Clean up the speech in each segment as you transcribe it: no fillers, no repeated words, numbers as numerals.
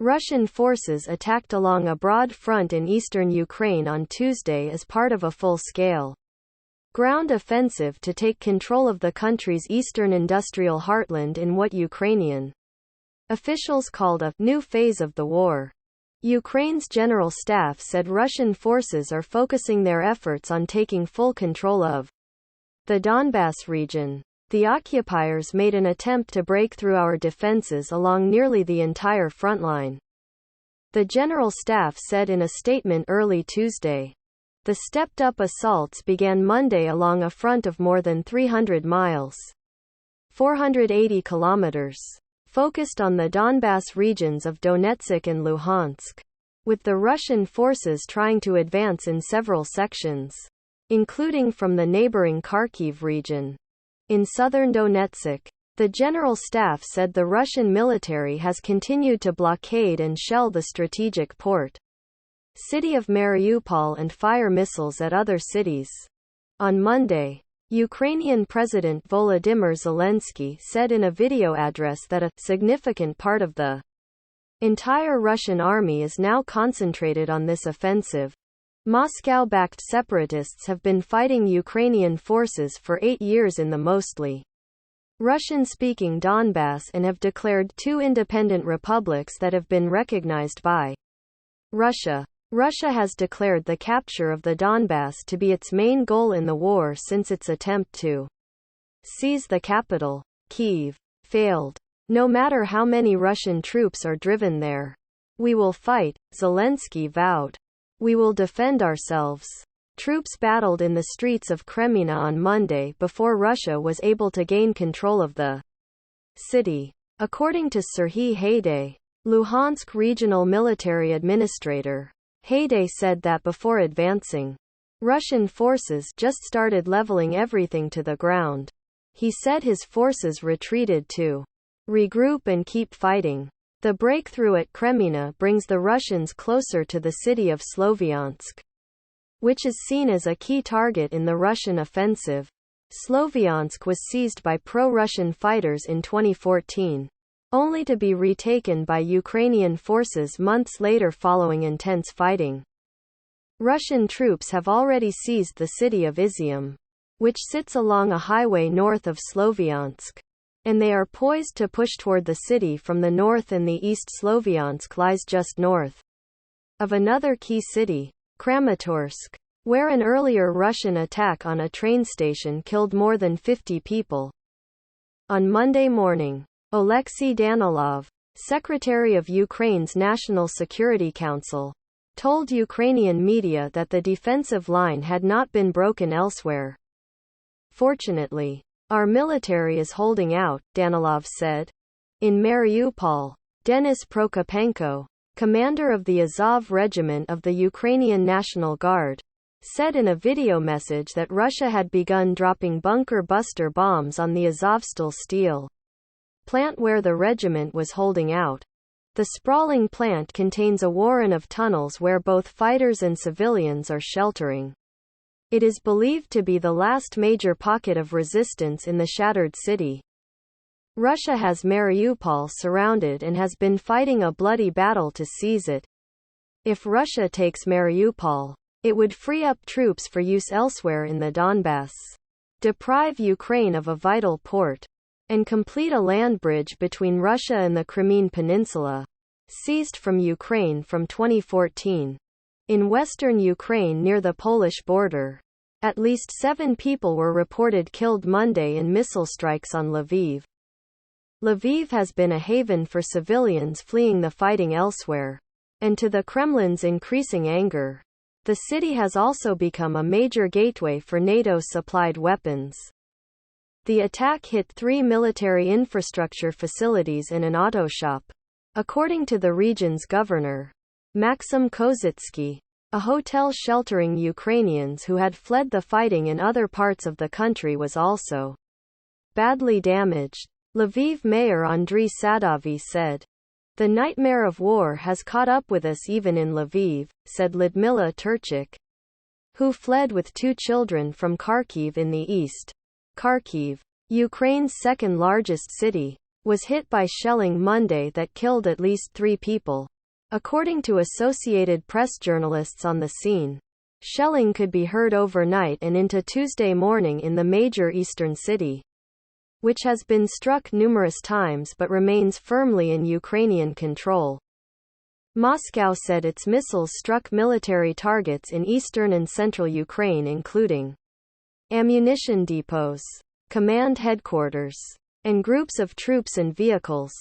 Russian forces attacked along a broad front in eastern Ukraine on Tuesday as part of a full-scale ground offensive to take control of the country's eastern industrial heartland in what Ukrainian officials called a new phase of the war. Ukraine's general staff said Russian forces are focusing their efforts on taking full control of the Donbas region. The occupiers made an attempt to break through our defenses along nearly the entire front line, the general staff said in a statement early Tuesday. The stepped-up assaults began Monday along a front of more than 300 miles, 480 kilometers, focused on the Donbas regions of Donetsk and Luhansk, with the Russian forces trying to advance in several sections, including from the neighboring Kharkiv region. In southern Donetsk, the general staff said the Russian military has continued to blockade and shell the strategic port city of Mariupol and fire missiles at other cities. On Monday, Ukrainian President Volodymyr Zelensky said in a video address that a significant part of the entire Russian army is now concentrated on this offensive. Moscow-backed separatists have been fighting Ukrainian forces for 8 years in the mostly Russian-speaking Donbas and have declared 2 independent republics that have been recognized by Russia. Russia has declared the capture of the Donbas to be its main goal in the war since its attempt to seize the capital, Kyiv, failed. No matter how many Russian troops are driven there, we will fight, Zelensky vowed. We will defend ourselves. Troops battled in the streets of Kreminna on Monday before Russia was able to gain control of the city. According to Serhiy Haidai, Luhansk regional military administrator, Haidai said that before advancing, Russian forces just started leveling everything to the ground. He said his forces retreated to regroup and keep fighting. The breakthrough at Kreminna brings the Russians closer to the city of Sloviansk, which is seen as a key target in the Russian offensive. Sloviansk was seized by pro-Russian fighters in 2014, only to be retaken by Ukrainian forces months later following intense fighting. Russian troops have already seized the city of Izium, which sits along a highway north of Sloviansk, and they are poised to push toward the city from the north, and the east. Sloviansk lies just north of another key city, Kramatorsk, where an earlier Russian attack on a train station killed more than 50 people. On Monday morning, Oleksiy Danilov, secretary of Ukraine's National Security Council, told Ukrainian media that the defensive line had not been broken elsewhere. Fortunately, our military is holding out, Danilov said. In Mariupol, Denis Prokopenko, commander of the Azov Regiment of the Ukrainian National Guard, said in a video message that Russia had begun dropping bunker buster bombs on the Azovstal steel plant where the regiment was holding out. The sprawling plant contains a warren of tunnels where both fighters and civilians are sheltering. It is believed to be the last major pocket of resistance in the shattered city. Russia has Mariupol surrounded and has been fighting a bloody battle to seize it. If Russia takes Mariupol, it would free up troops for use elsewhere in the Donbas, deprive Ukraine of a vital port, and complete a land bridge between Russia and the Crimean Peninsula, seized from Ukraine from 2014. In western Ukraine near the Polish border, at least 7 people were reported killed Monday in missile strikes on Lviv. Lviv has been a haven for civilians fleeing the fighting elsewhere, and to the Kremlin's increasing anger, the city has also become a major gateway for NATO-supplied weapons. The attack hit 3 military infrastructure facilities and an auto shop, according to the region's governor, Maxim Kozitsky. A hotel sheltering Ukrainians who had fled the fighting in other parts of the country was also badly damaged. Lviv Mayor Andriy Sadovy said, "The nightmare of war has caught up with us even in Lviv," said Lyudmila Turchik, who fled with 2 children from Kharkiv in the east. Kharkiv, Ukraine's second largest city, was hit by shelling Monday that killed at least 3 people. According to Associated Press journalists on the scene, shelling could be heard overnight and into Tuesday morning in the major eastern city, which has been struck numerous times but remains firmly in Ukrainian control. Moscow said its missiles struck military targets in eastern and central Ukraine, including ammunition depots, command headquarters, and groups of troops and vehicles.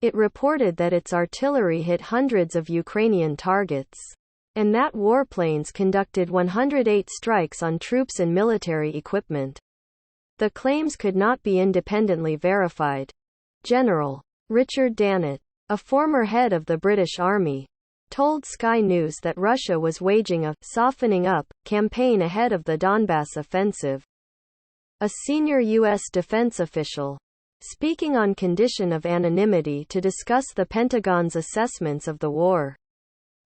It reported that its artillery hit hundreds of Ukrainian targets, and that warplanes conducted 108 strikes on troops and military equipment. The claims could not be independently verified. General Richard Dannett, a former head of the British Army, told Sky News that Russia was waging a softening up campaign ahead of the Donbass offensive. A senior U.S. defense official, speaking on condition of anonymity to discuss the Pentagon's assessments of the war,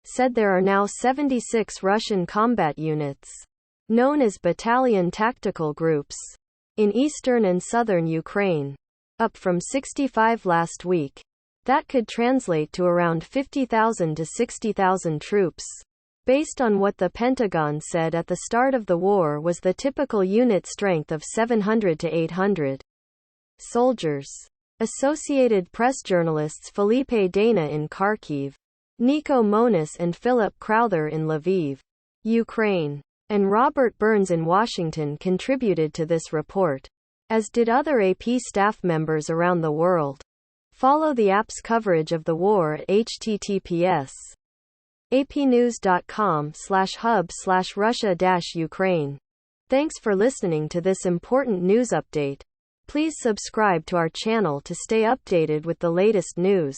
said there are now 76 Russian combat units, known as battalion tactical groups, in eastern and southern Ukraine, up from 65 last week. That could translate to around 50,000 to 60,000 troops, based on what the Pentagon said at the start of the war was the typical unit strength of 700 to 800 soldiers. Associated Press journalists Felipe Dana in Kharkiv, Nico Monis and Philip Crowther in Lviv, Ukraine, and Robert Burns in Washington contributed to this report, as did other AP staff members around the world. Follow the app's coverage of the war at https://apnews.com/hub/Russia-Ukraine. Thanks for listening to this important news update. Please subscribe to our channel to stay updated with the latest news.